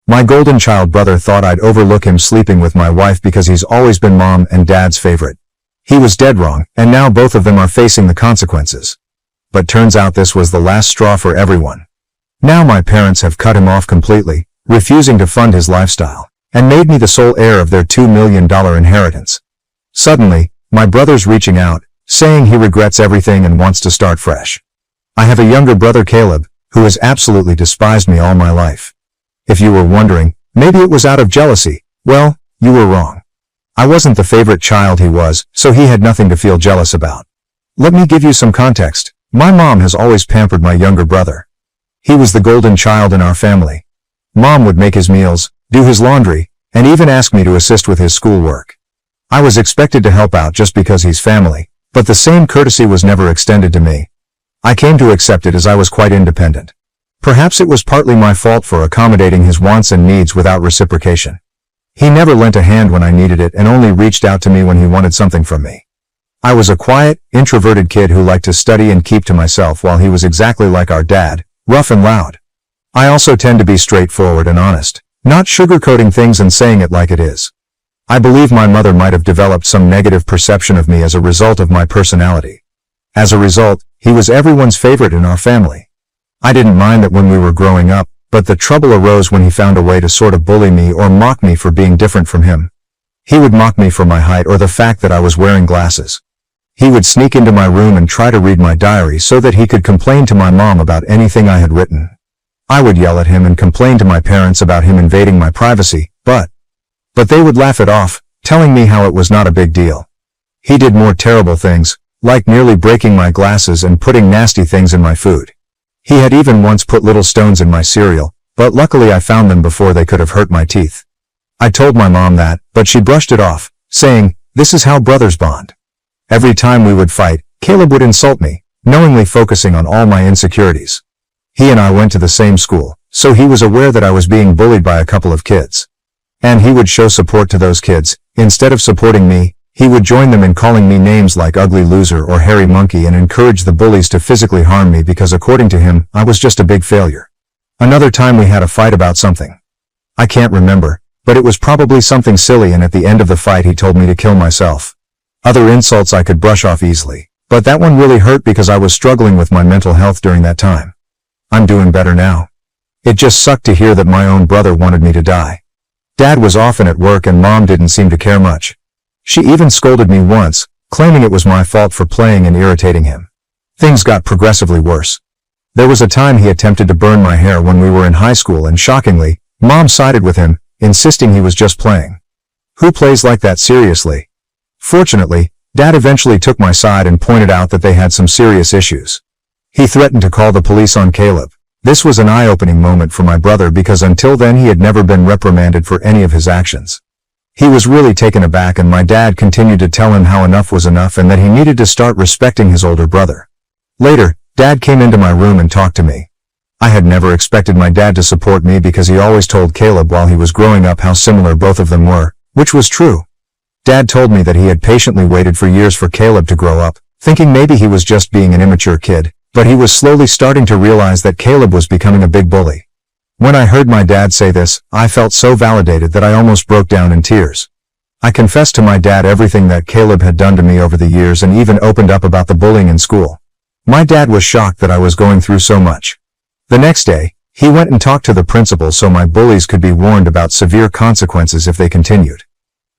My golden child brother thought I'd overlook him sleeping with my wife because he's always been mom and dad's favorite. He was dead wrong, and now both of them are facing the consequences. But turns out this was the last straw for everyone. Now my parents have cut him off completely, refusing to fund his lifestyle, and made me the sole heir of their $2 million inheritance. Suddenly, my brother's reaching out, saying he regrets everything and wants to start fresh. I have a younger brother, Caleb, who has absolutely despised me all my life. If you were wondering, maybe it was out of jealousy, well, you were wrong. I wasn't the favorite child he was, so he had nothing to feel jealous about. Let me give you some context. My mom has always pampered my younger brother. He was the golden child in our family. Mom would make his meals, do his laundry, and even ask me to assist with his schoolwork. I was expected to help out just because he's family, but the same courtesy was never extended to me. I came to accept it as I was quite independent. Perhaps it was partly my fault for accommodating his wants and needs without reciprocation. He never lent a hand when I needed it and only reached out to me when he wanted something from me. I was a quiet, introverted kid who liked to study and keep to myself, while he was exactly like our dad, rough and loud. I also tend to be straightforward and honest, not sugarcoating things and saying it like it is. I believe my mother might have developed some negative perception of me as a result of my personality. As a result, he was everyone's favorite in our family. I didn't mind that when we were growing up, but the trouble arose when he found a way to sort of bully me or mock me for being different from him. He would mock me for my height or the fact that I was wearing glasses. He would sneak into my room and try to read my diary so that he could complain to my mom about anything I had written. I would yell at him and complain to my parents about him invading my privacy, but they would laugh it off, telling me how it was not a big deal. He did more terrible things, like nearly breaking my glasses and putting nasty things in my food. He had even once put little stones in my cereal, but luckily I found them before they could have hurt my teeth. I told my mom that, but she brushed it off, saying, "This is how brothers bond." Every time we would fight, Caleb would insult me, knowingly focusing on all my insecurities. He and I went to the same school, so he was aware that I was being bullied by a couple of kids. And he would show support to those kids. Instead of supporting me, he would join them in calling me names like ugly loser or hairy monkey and encourage the bullies to physically harm me because according to him, I was just a big failure. Another time we had a fight about something. I can't remember, but it was probably something silly, and at the end of the fight he told me to kill myself. Other insults I could brush off easily, but that one really hurt because I was struggling with my mental health during that time. I'm doing better now. It just sucked to hear that my own brother wanted me to die. Dad was often at work and Mom didn't seem to care much. She even scolded me once, claiming it was my fault for playing and irritating him. Things got progressively worse. There was a time he attempted to burn my hair when we were in high school, and shockingly, Mom sided with him, insisting he was just playing. Who plays like that seriously? Fortunately, Dad eventually took my side and pointed out that they had some serious issues. He threatened to call the police on Caleb. This was an eye-opening moment for my brother because until then he had never been reprimanded for any of his actions. He was really taken aback, and my dad continued to tell him how enough was enough and that he needed to start respecting his older brother. Later, Dad came into my room and talked to me. I had never expected my dad to support me because he always told Caleb while he was growing up how similar both of them were, which was true. Dad told me that he had patiently waited for years for Caleb to grow up, thinking maybe he was just being an immature kid, but he was slowly starting to realize that Caleb was becoming a big bully. When I heard my dad say this, I felt so validated that I almost broke down in tears. I confessed to my dad everything that Caleb had done to me over the years and even opened up about the bullying in school. My dad was shocked that I was going through so much. The next day, he went and talked to the principal so my bullies could be warned about severe consequences if they continued.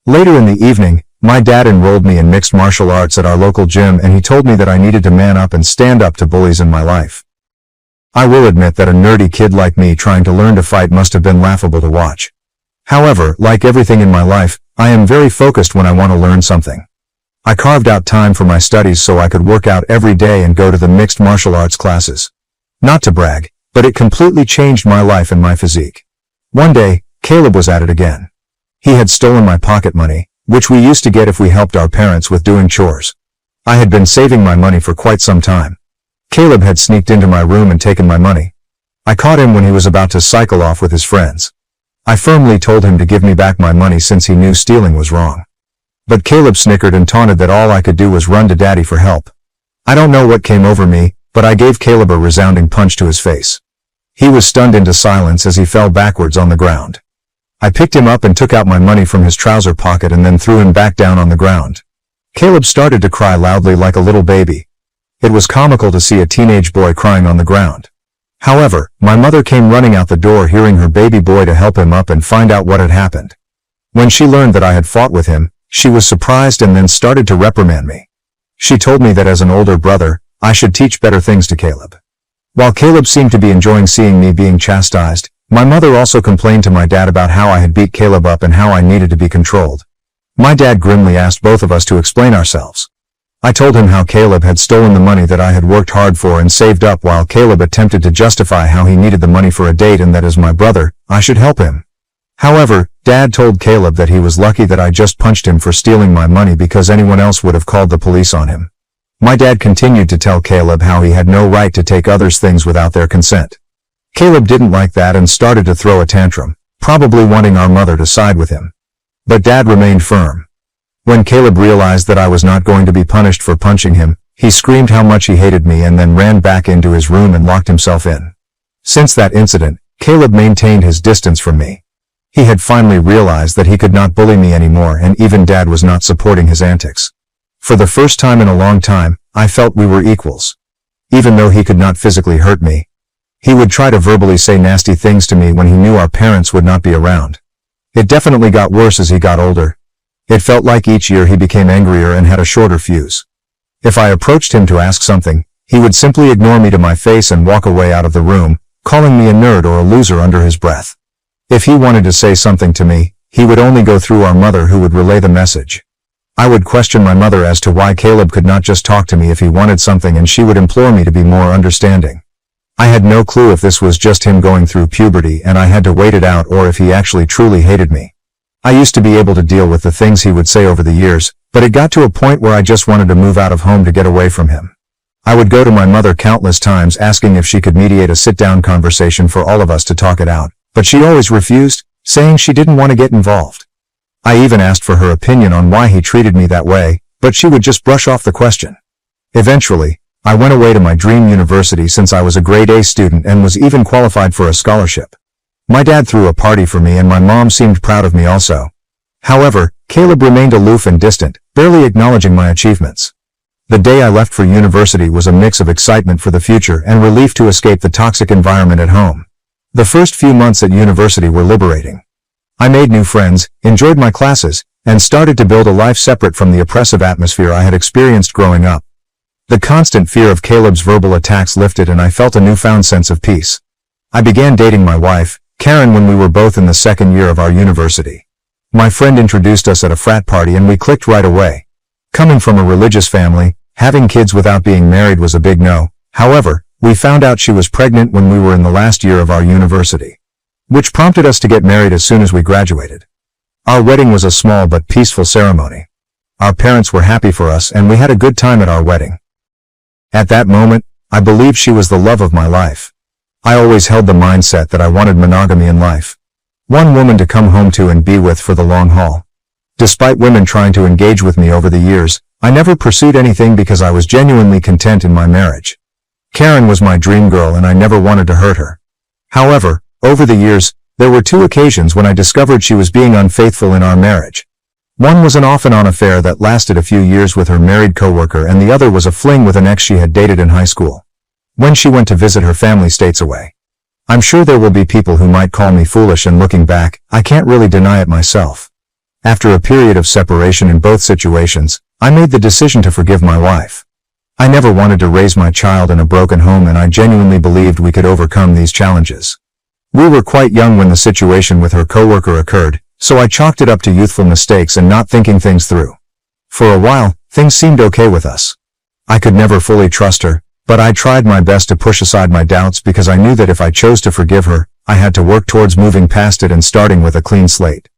Later in the evening, my dad enrolled me in mixed martial arts at our local gym, and he told me that I needed to man up and stand up to bullies in my life. I will admit that a nerdy kid like me trying to learn to fight must have been laughable to watch. However, like everything in my life, I am very focused when I want to learn something. I carved out time for my studies so I could work out every day and go to the mixed martial arts classes. Not to brag, but it completely changed my life and my physique. One day, Caleb was at it again. He had stolen my pocket money, which we used to get if we helped our parents with doing chores. I had been saving my money for quite some time. Caleb had sneaked into my room and taken my money. I caught him when he was about to cycle off with his friends. I firmly told him to give me back my money since he knew stealing was wrong. But Caleb snickered and taunted that all I could do was run to Daddy for help. I don't know what came over me, but I gave Caleb a resounding punch to his face. He was stunned into silence as he fell backwards on the ground. I picked him up and took out my money from his trouser pocket and then threw him back down on the ground. Caleb started to cry loudly like a little baby. It was comical to see a teenage boy crying on the ground. However, my mother came running out the door hearing her baby boy to help him up and find out what had happened. When she learned that I had fought with him, she was surprised and then started to reprimand me. She told me that as an older brother, I should teach better things to Caleb. While Caleb seemed to be enjoying seeing me being chastised, my mother also complained to my dad about how I had beat Caleb up and how I needed to be controlled. My dad grimly asked both of us to explain ourselves. I told him how Caleb had stolen the money that I had worked hard for and saved up, while Caleb attempted to justify how he needed the money for a date and that as my brother, I should help him. However, Dad told Caleb that he was lucky that I just punched him for stealing my money because anyone else would have called the police on him. My dad continued to tell Caleb how he had no right to take others' things without their consent. Caleb didn't like that and started to throw a tantrum, probably wanting our mother to side with him. But Dad remained firm. When Caleb realized that I was not going to be punished for punching him, he screamed how much he hated me and then ran back into his room and locked himself in. Since that incident, Caleb maintained his distance from me. He had finally realized that he could not bully me anymore, and even Dad was not supporting his antics. For the first time in a long time, I felt we were equals. Even though he could not physically hurt me, he would try to verbally say nasty things to me when he knew our parents would not be around. It definitely got worse as he got older. It felt like each year he became angrier and had a shorter fuse. If I approached him to ask something, he would simply ignore me to my face and walk away out of the room, calling me a nerd or a loser under his breath. If he wanted to say something to me, he would only go through our mother, who would relay the message. I would question my mother as to why Caleb could not just talk to me if he wanted something, and she would implore me to be more understanding. I had no clue if this was just him going through puberty and I had to wait it out, or if he actually truly hated me. I used to be able to deal with the things he would say over the years, but it got to a point where I just wanted to move out of home to get away from him. I would go to my mother countless times asking if she could mediate a sit-down conversation for all of us to talk it out, but she always refused, saying she didn't want to get involved. I even asked for her opinion on why he treated me that way, but she would just brush off the question. Eventually, I went away to my dream university since I was a grade A student and was even qualified for a scholarship. My dad threw a party for me and my mom seemed proud of me also. However, Caleb remained aloof and distant, barely acknowledging my achievements. The day I left for university was a mix of excitement for the future and relief to escape the toxic environment at home. The first few months at university were liberating. I made new friends, enjoyed my classes, and started to build a life separate from the oppressive atmosphere I had experienced growing up. The constant fear of Caleb's verbal attacks lifted and I felt a newfound sense of peace. I began dating my wife, Karen, when we were both in the second year of our university. My friend introduced us at a frat party and we clicked right away. Coming from a religious family, having kids without being married was a big no. However, we found out she was pregnant when we were in the last year of our university, which prompted us to get married as soon as we graduated. Our wedding was a small but peaceful ceremony. Our parents were happy for us and we had a good time at our wedding. At that moment, I believed she was the love of my life. I always held the mindset that I wanted monogamy in life. One woman to come home to and be with for the long haul. Despite women trying to engage with me over the years, I never pursued anything because I was genuinely content in my marriage. Karen was my dream girl and I never wanted to hurt her. However, over the years, there were two occasions when I discovered she was being unfaithful in our marriage. One was an off-and-on affair that lasted a few years with her married coworker, and the other was a fling with an ex she had dated in high school. When she went to visit her family states away. I'm sure there will be people who might call me foolish, and looking back, I can't really deny it myself. After a period of separation in both situations, I made the decision to forgive my wife. I never wanted to raise my child in a broken home, and I genuinely believed we could overcome these challenges. We were quite young when the situation with her coworker occurred, so I chalked it up to youthful mistakes and not thinking things through. For a while, things seemed okay with us. I could never fully trust her, but I tried my best to push aside my doubts because I knew that if I chose to forgive her, I had to work towards moving past it and starting with a clean slate.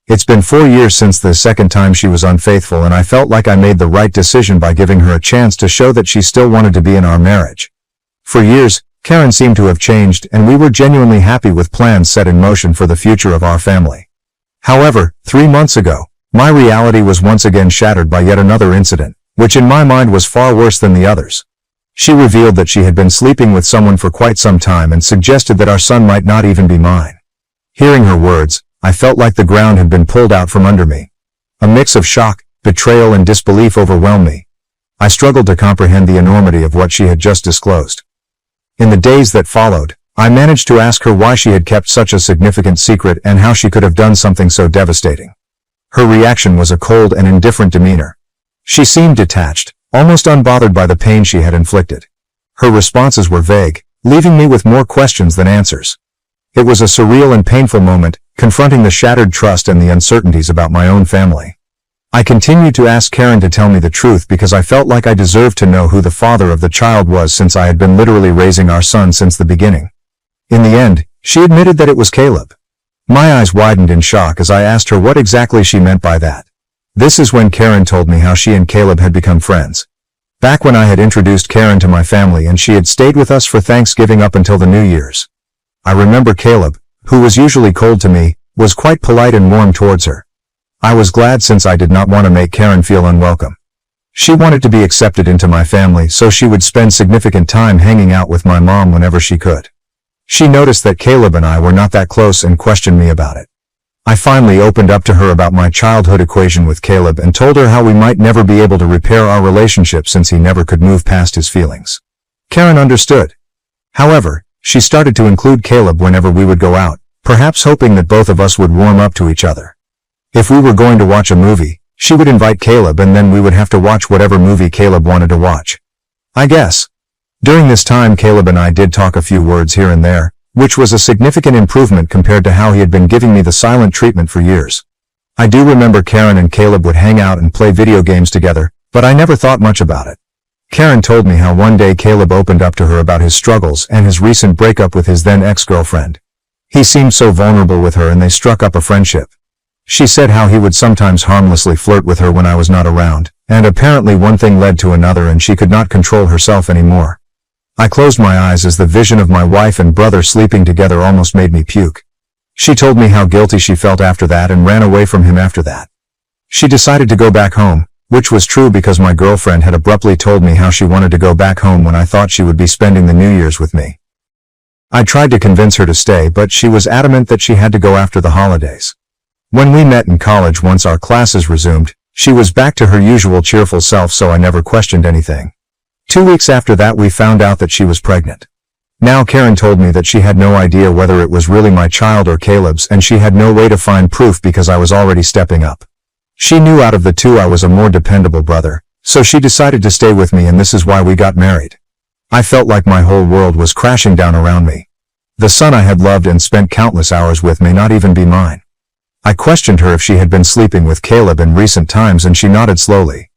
It's been 4 years since the second time she was unfaithful, and I felt like I made the right decision by giving her a chance to show that she still wanted to be in our marriage. For years, Karen seemed to have changed, and we were genuinely happy with plans set in motion for the future of our family. However, 3 months ago, my reality was once again shattered by yet another incident, which in my mind was far worse than the others. She revealed that she had been sleeping with someone for quite some time and suggested that our son might not even be mine. Hearing her words, I felt like the ground had been pulled out from under me. A mix of shock, betrayal and disbelief overwhelmed me. I struggled to comprehend the enormity of what she had just disclosed. In the days that followed, I managed to ask her why she had kept such a significant secret and how she could have done something so devastating. Her reaction was a cold and indifferent demeanor. She seemed detached, almost unbothered by the pain she had inflicted. Her responses were vague, leaving me with more questions than answers. It was a surreal and painful moment, confronting the shattered trust and the uncertainties about my own family. I continued to ask Karen to tell me the truth because I felt like I deserved to know who the father of the child was, since I had been literally raising our son since the beginning. In the end, she admitted that it was Caleb. My eyes widened in shock as I asked her what exactly she meant by that. This is when Karen told me how she and Caleb had become friends. Back when I had introduced Karen to my family and she had stayed with us for Thanksgiving up until the New Year's. I remember Caleb, who was usually cold to me, was quite polite and warm towards her. I was glad, since I did not want to make Karen feel unwelcome. She wanted to be accepted into my family, so she would spend significant time hanging out with my mom whenever she could. She noticed that Caleb and I were not that close and questioned me about it. I finally opened up to her about my childhood equation with Caleb and told her how we might never be able to repair our relationship since he never could move past his feelings. Karen understood. However, she started to include Caleb whenever we would go out, perhaps hoping that both of us would warm up to each other. If we were going to watch a movie, she would invite Caleb and then we would have to watch whatever movie Caleb wanted to watch. I guess. During this time Caleb and I did talk a few words here and there, which was a significant improvement compared to how he had been giving me the silent treatment for years. I do remember Karen and Caleb would hang out and play video games together, but I never thought much about it. Karen told me how one day Caleb opened up to her about his struggles and his recent breakup with his then ex-girlfriend. He seemed so vulnerable with her and they struck up a friendship. She said how he would sometimes harmlessly flirt with her when I was not around, and apparently one thing led to another and she could not control herself anymore. I closed my eyes as the vision of my wife and brother sleeping together almost made me puke. She told me how guilty she felt after that and ran away from him after that. She decided to go back home, which was true because my girlfriend had abruptly told me how she wanted to go back home when I thought she would be spending the New Year's with me. I tried to convince her to stay, but she was adamant that she had to go after the holidays. When we met in college once our classes resumed, she was back to her usual cheerful self, so I never questioned anything. 2 weeks after that we found out that she was pregnant. Now Karen told me that she had no idea whether it was really my child or Caleb's, and she had no way to find proof because I was already stepping up. She knew out of the two I was a more dependable brother, so she decided to stay with me, and this is why we got married. I felt like my whole world was crashing down around me. The son I had loved and spent countless hours with may not even be mine. I questioned her if she had been sleeping with Caleb in recent times, and she nodded slowly.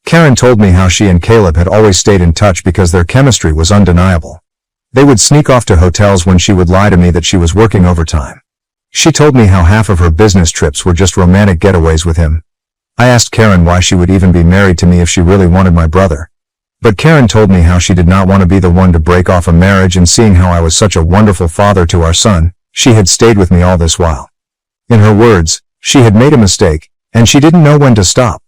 Karen told me how she and Caleb had always stayed in touch because their chemistry was undeniable. They would sneak off to hotels when she would lie to me that she was working overtime. She told me how half of her business trips were just romantic getaways with him. I asked Karen why she would even be married to me if she really wanted my brother. But Karen told me how she did not want to be the one to break off a marriage, and seeing how I was such a wonderful father to our son, she had stayed with me all this while. In her words, she had made a mistake, and she didn't know when to stop.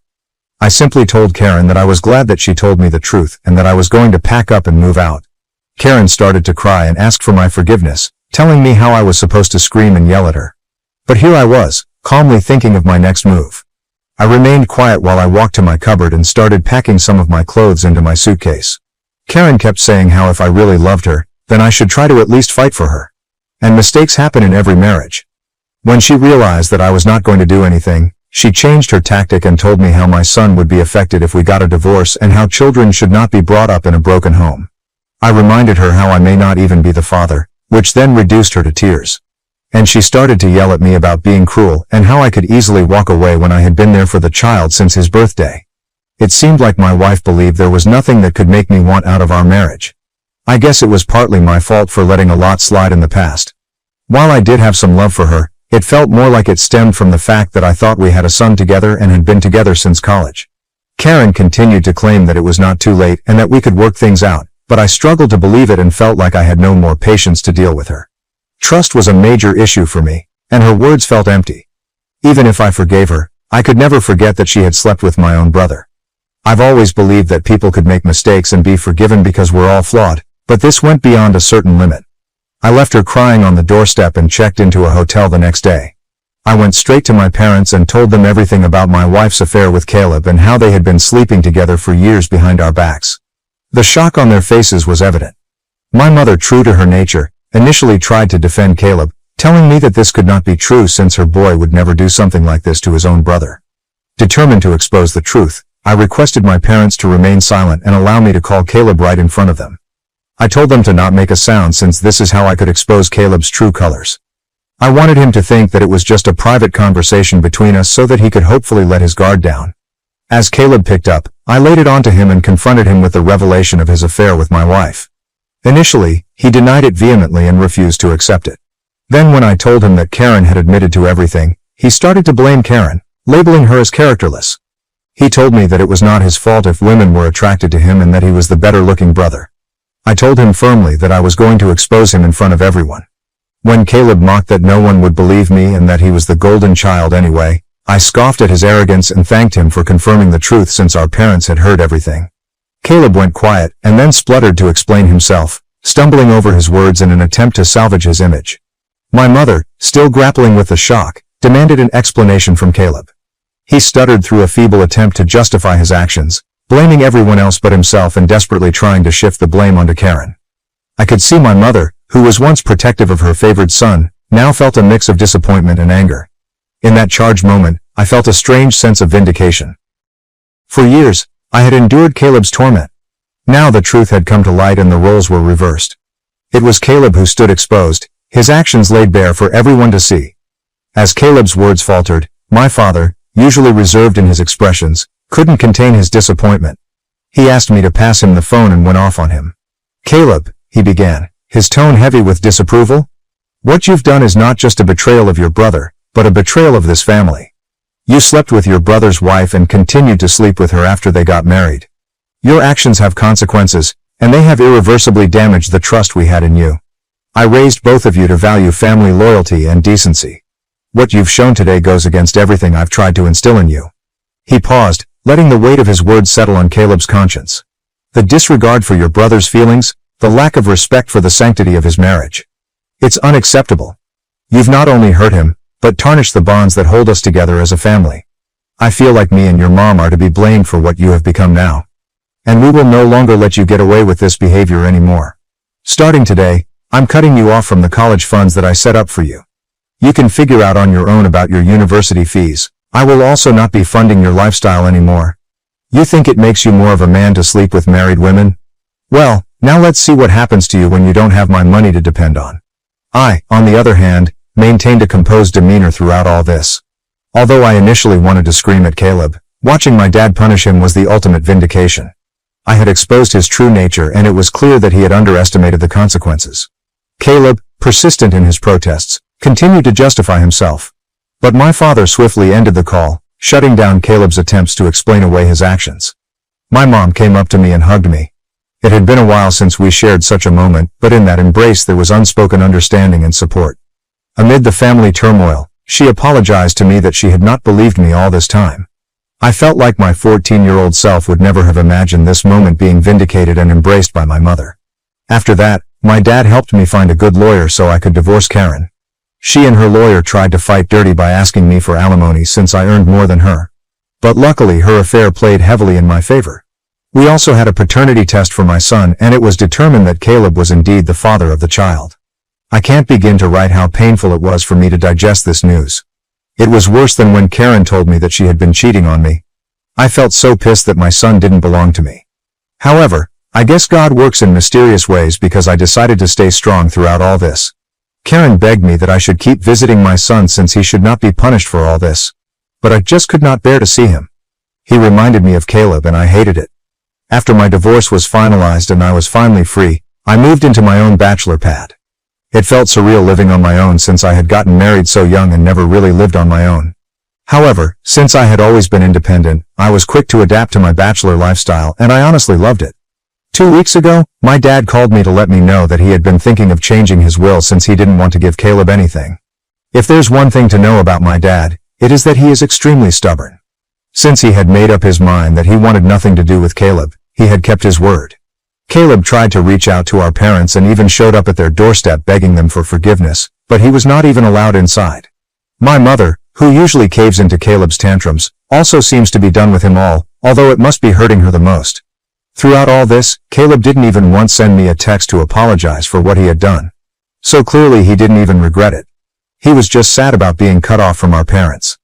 I simply told Karen that I was glad that she told me the truth and that I was going to pack up and move out. Karen started to cry and asked for my forgiveness, telling me how I was supposed to scream and yell at her. But here I was, calmly thinking of my next move. I remained quiet while I walked to my cupboard and started packing some of my clothes into my suitcase. Karen kept saying how if I really loved her, then I should try to at least fight for her. And mistakes happen in every marriage. When she realized that I was not going to do anything, she changed her tactic and told me how my son would be affected if we got a divorce and how children should not be brought up in a broken home. I reminded her how I may not even be the father, which then reduced her to tears. And she started to yell at me about being cruel and how I could easily walk away when I had been there for the child since his birthday. It seemed like my wife believed there was nothing that could make me want out of our marriage. I guess it was partly my fault for letting a lot slide in the past. While I did have some love for her, it felt more like it stemmed from the fact that I thought we had a son together and had been together since college. Karen continued to claim that it was not too late and that we could work things out, but I struggled to believe it and felt like I had no more patience to deal with her. Trust was a major issue for me, and her words felt empty. Even if I forgave her, I could never forget that she had slept with my own brother. I've always believed that people could make mistakes and be forgiven because we're all flawed, but this went beyond a certain limit. I left her crying on the doorstep and checked into a hotel the next day. I went straight to my parents and told them everything about my wife's affair with Caleb and how they had been sleeping together for years behind our backs. The shock on their faces was evident. My mother, true to her nature, initially tried to defend Caleb, telling me that this could not be true since her boy would never do something like this to his own brother. Determined to expose the truth, I requested my parents to remain silent and allow me to call Caleb right in front of them. I told them to not make a sound since this is how I could expose Caleb's true colors. I wanted him to think that it was just a private conversation between us so that he could hopefully let his guard down. As Caleb picked up, I laid it onto him and confronted him with the revelation of his affair with my wife. Initially, he denied it vehemently and refused to accept it. Then when I told him that Karen had admitted to everything, he started to blame Karen, labeling her as characterless. He told me that it was not his fault if women were attracted to him and that he was the better-looking brother. I told him firmly that I was going to expose him in front of everyone. When Caleb mocked that no one would believe me and that he was the golden child anyway, I scoffed at his arrogance and thanked him for confirming the truth since our parents had heard everything. Caleb went quiet and then spluttered to explain himself, stumbling over his words in an attempt to salvage his image. My mother, still grappling with the shock, demanded an explanation from Caleb. He stuttered through a feeble attempt to justify his actions, blaming everyone else but himself and desperately trying to shift the blame onto Karen. I could see my mother, who was once protective of her favored son, now felt a mix of disappointment and anger. In that charged moment, I felt a strange sense of vindication. For years, I had endured Caleb's torment. Now the truth had come to light and the roles were reversed. It was Caleb who stood exposed, his actions laid bare for everyone to see. As Caleb's words faltered, my father, usually reserved in his expressions, couldn't contain his disappointment. He asked me to pass him the phone and went off on him. "Caleb," he began, his tone heavy with disapproval, "what you've done is not just a betrayal of your brother, but a betrayal of this family. You slept with your brother's wife and continued to sleep with her after they got married. Your actions have consequences, and they have irreversibly damaged the trust we had in you. I raised both of you to value family loyalty and decency. What you've shown today goes against everything I've tried to instill in you." He paused, letting the weight of his words settle on Caleb's conscience. "The disregard for your brother's feelings, the lack of respect for the sanctity of his marriage. It's unacceptable. You've not only hurt him, but tarnished the bonds that hold us together as a family. I feel like me and your mom are to be blamed for what you have become now. And we will no longer let you get away with this behavior anymore. Starting today, I'm cutting you off from the college funds that I set up for you. You can figure out on your own about your university fees. I will also not be funding your lifestyle anymore. You think it makes you more of a man to sleep with married women? Well, now let's see what happens to you when you don't have my money to depend on." I, on the other hand, maintained a composed demeanor throughout all this. Although I initially wanted to scream at Caleb, watching my dad punish him was the ultimate vindication. I had exposed his true nature and it was clear that he had underestimated the consequences. Caleb, persistent in his protests, continued to justify himself. But my father swiftly ended the call, shutting down Caleb's attempts to explain away his actions. My mom came up to me and hugged me. It had been a while since we shared such a moment, but in that embrace there was unspoken understanding and support. Amid the family turmoil, she apologized to me that she had not believed me all this time. I felt like my 14-year-old self would never have imagined this moment being vindicated and embraced by my mother. After that, my dad helped me find a good lawyer so I could divorce Karen. She and her lawyer tried to fight dirty by asking me for alimony since I earned more than her. But luckily her affair played heavily in my favor. We also had a paternity test for my son and it was determined that Caleb was indeed the father of the child. I can't begin to write how painful it was for me to digest this news. It was worse than when Karen told me that she had been cheating on me. I felt so pissed that my son didn't belong to me. However, I guess God works in mysterious ways because I decided to stay strong throughout all this. Karen begged me that I should keep visiting my son since he should not be punished for all this. But I just could not bear to see him. He reminded me of Caleb and I hated it. After my divorce was finalized and I was finally free, I moved into my own bachelor pad. It felt surreal living on my own since I had gotten married so young and never really lived on my own. However, since I had always been independent, I was quick to adapt to my bachelor lifestyle and I honestly loved it. 2 weeks ago, my dad called me to let me know that he had been thinking of changing his will since he didn't want to give Caleb anything. If there's one thing to know about my dad, it is that he is extremely stubborn. Since he had made up his mind that he wanted nothing to do with Caleb, he had kept his word. Caleb tried to reach out to our parents and even showed up at their doorstep begging them for forgiveness, but he was not even allowed inside. My mother, who usually caves into Caleb's tantrums, also seems to be done with him all, although it must be hurting her the most. Throughout all this, Caleb didn't even once send me a text to apologize for what he had done. So clearly he didn't even regret it. He was just sad about being cut off from our parents.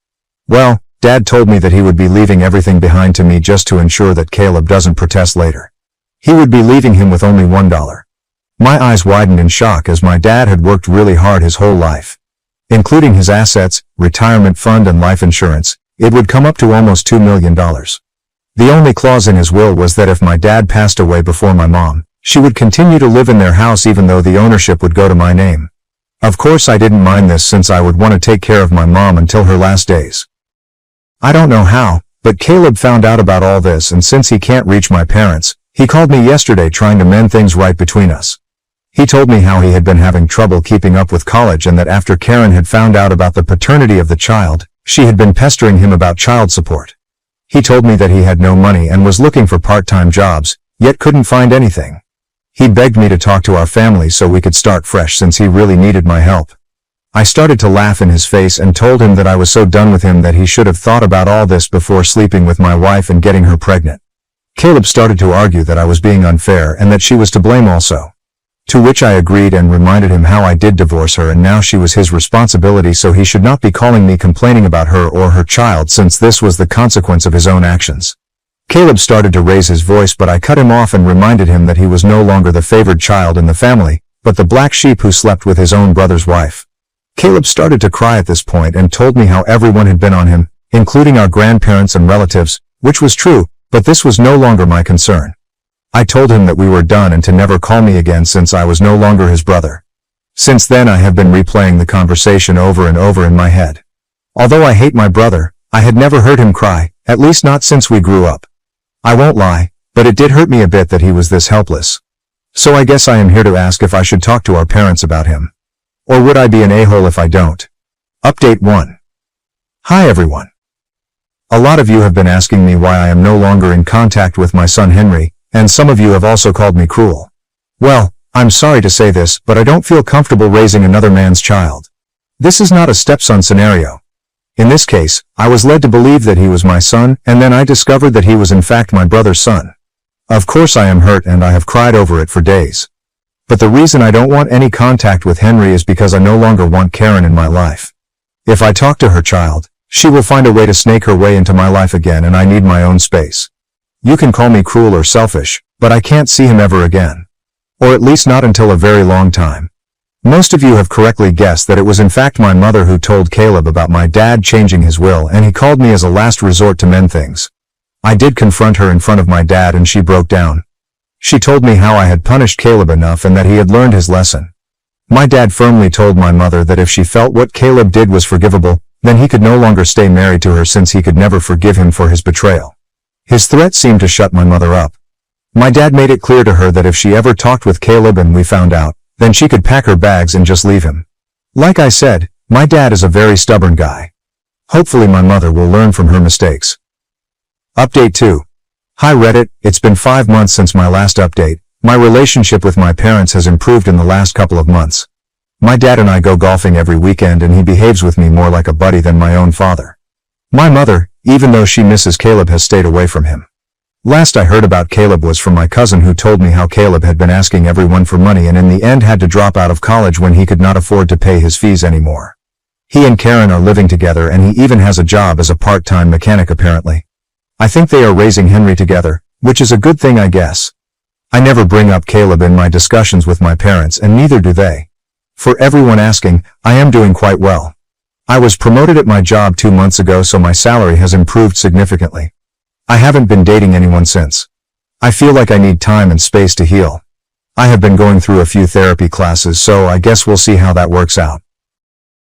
Well, Dad told me that he would be leaving everything behind to me just to ensure that Caleb doesn't protest later. He would be leaving him with only $1. My eyes widened in shock as my dad had worked really hard his whole life. Including his assets, retirement fund and life insurance, it would come up to almost $2 million. The only clause in his will was that if my dad passed away before my mom, she would continue to live in their house even though the ownership would go to my name. Of course I didn't mind this since I would want to take care of my mom until her last days. I don't know how, but Caleb found out about all this, and since he can't reach my parents, he called me yesterday trying to mend things right between us. He told me how he had been having trouble keeping up with college and that after Karen had found out about the paternity of the child, she had been pestering him about child support. He told me that he had no money and was looking for part-time jobs, yet couldn't find anything. He begged me to talk to our family so we could start fresh since he really needed my help. I started to laugh in his face and told him that I was so done with him that he should have thought about all this before sleeping with my wife and getting her pregnant. Caleb started to argue that I was being unfair and that she was to blame also. To which I agreed and reminded him how I did divorce her and now she was his responsibility, so he should not be calling me complaining about her or her child since this was the consequence of his own actions. Caleb started to raise his voice, but I cut him off and reminded him that he was no longer the favored child in the family, but the black sheep who slept with his own brother's wife. Caleb started to cry at this point and told me how everyone had been on him, including our grandparents and relatives, which was true, but this was no longer my concern. I told him that we were done and to never call me again since I was no longer his brother. Since then I have been replaying the conversation over and over in my head. Although I hate my brother, I had never heard him cry, at least not since we grew up. I won't lie, but it did hurt me a bit that he was this helpless. So I guess I am here to ask if I should talk to our parents about him. Or would I be an a-hole if I don't? Update 1. Hi everyone. A lot of you have been asking me why I am no longer in contact with my son Henry, and some of you have also called me cruel. Well, I'm sorry to say this, but I don't feel comfortable raising another man's child. This is not a stepson scenario. In this case, I was led to believe that he was my son, and then I discovered that he was in fact my brother's son. Of course I am hurt and I have cried over it for days. But the reason I don't want any contact with Henry is because I no longer want Karen in my life. If I talk to her child, she will find a way to snake her way into my life again, and I need my own space. You can call me cruel or selfish, but I can't see him ever again. Or at least not until a very long time. Most of you have correctly guessed that it was in fact my mother who told Caleb about my dad changing his will, and he called me as a last resort to mend things. I did confront her in front of my dad and she broke down. She told me how I had punished Caleb enough and that he had learned his lesson. My dad firmly told my mother that if she felt what Caleb did was forgivable, then he could no longer stay married to her since he could never forgive him for his betrayal. His threat seemed to shut my mother up. My dad made it clear to her that if she ever talked with Caleb and we found out, then she could pack her bags and just leave him. Like I said, my dad is a very stubborn guy. Hopefully my mother will learn from her mistakes. Update 2. Hi Reddit, it's been 5 months since my last update. My relationship with my parents has improved in the last couple of months. My dad and I go golfing every weekend and he behaves with me more like a buddy than my own father. My mother, even though she misses Caleb, has stayed away from him. Last I heard about Caleb was from my cousin who told me how Caleb had been asking everyone for money and in the end had to drop out of college when he could not afford to pay his fees anymore. He and Karen are living together and he even has a job as a part-time mechanic apparently. I think they are raising Henry together, which is a good thing I guess. I never bring up Caleb in my discussions with my parents and neither do they. For everyone asking, I am doing quite well. I was promoted at my job 2 months ago, so my salary has improved significantly. I haven't been dating anyone since. I feel like I need time and space to heal. I have been going through a few therapy classes, so I guess we'll see how that works out.